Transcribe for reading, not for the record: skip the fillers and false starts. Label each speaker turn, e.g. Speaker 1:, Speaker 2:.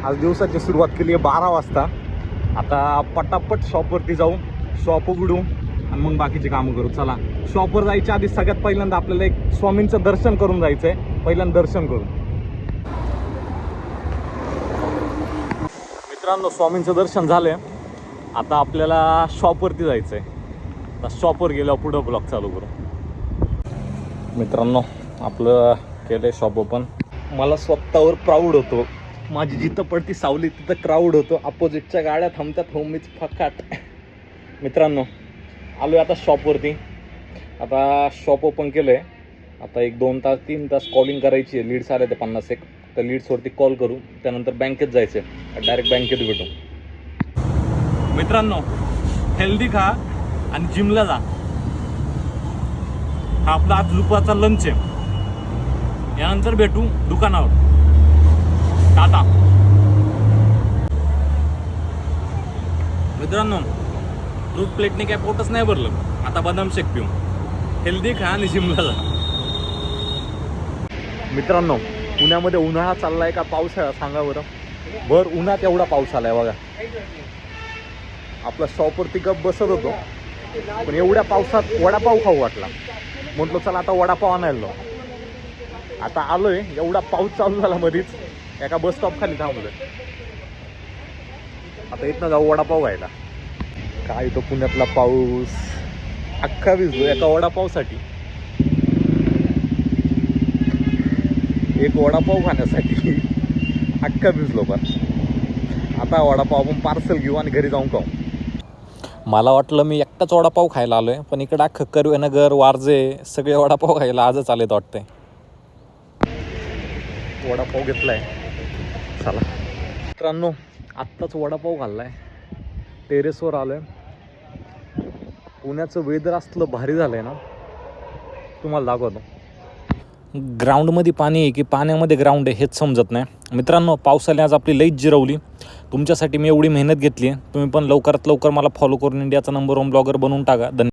Speaker 1: आज दिवसाची सुरुवात केली आहे 12 वाजता. आता पटापट शॉपवरती जाऊ, शॉप उघडू आणि मग बाकीचे कामं करू. चला, शॉपवर जायच्या आधी सगळ्यात पहिल्यांदा आपल्याला एक स्वामींचं दर्शन करून जायचं आहे. पहिल्यांदा दर्शन करू. मित्रांनो, स्वामींचं दर्शन झालं. आता आपल्याला शॉपवरती जायचं आहे. आता शॉपवर गेल्यावर पुढं ब्लॉग चालू करू. मित्रांनो, आपलं केलं आहे शॉप ओपन. मला स्वतःवर प्राऊड होतो. माझी जिथं पडती सावली तिथं क्राऊड होतो. अपोजिटच्या गाड्या थांबतात, होमीच फकाट. मित्रांनो, आलो आहे आता शॉपवरती. आता शॉप ओपन केलं आहे. आता 1-2 तास 3 तास कॉलिंग करायची आहे. लीड्स आले ते 50 तर लीड्सवरती कॉल करू. त्यानंतर बँकेत जायचं आहे. डायरेक्ट बँकेत भेटू. मित्रांनो, हेल्दी खा आणि जिमला जा. हा आपला आज दुपारचा लंच आहे. यानंतर भेटू दुकानावर. टाटा. मित्रांनो, फ्रूट प्लेटने काय पोटच नाही भरलं. आता बदाम शेक पिऊ. हेल्दी खा आणि जिमला जा. मित्रांनो, पुण्यामध्ये उन्हाळा चाललाय का पावसाळा सांगा बरं. भर उन्हात एवढा पाऊस आलाय बघा. आपला शॉपवरती गप बसत होतो, पण एवढ्या पावसात वडापाव खाऊ वाटला. म्हटलं चला आता वडापाव आणायला. आता आलोय, एवढा पाऊस चालू झाला मध्येच. एका बस स्टॉप खाली थांबलोय. आता इथनं जाऊ वडापाव घ्यायला. काय तो पुण्यातला पाऊस. अख्खा भिजलो एका वडापावसाठी. एक वडापाव खाण्यासाठी अख्खा भिजलो. पण आता वडापाव आपण पार्सल घेऊ आणि घरी जाऊन खाऊ. मला वाटलं मी एकटाच वडापाव खायला आलोय, पण इकडं अख्खं कर्वेनगर, वारजे सगळे वडापाव खायला आजच आलेत वाटतंय. वडापाव घेतलाय. चला मित्रांनो, आत्ताच वडापाव खाल्लाय. टेरेसवर आलोय. पुण्याचं वेदर असलं भारी झालंय ना, तुम्हाला दाखवतो. ग्राउंडमध्ये पाणी आहे की पाण्यामध्ये ग्राउंड आहे हेच समजत नाही. मित्रांनो, पावसाने आज आपली लईच जिरवली. तुमच्यासाठी मी एवढी मेहनत घेतली आहे. तुम्ही पण लवकरात लवकर मला फॉलो करून इंडियाचा नंबर 1 ब्लॉगर बनवून टाका.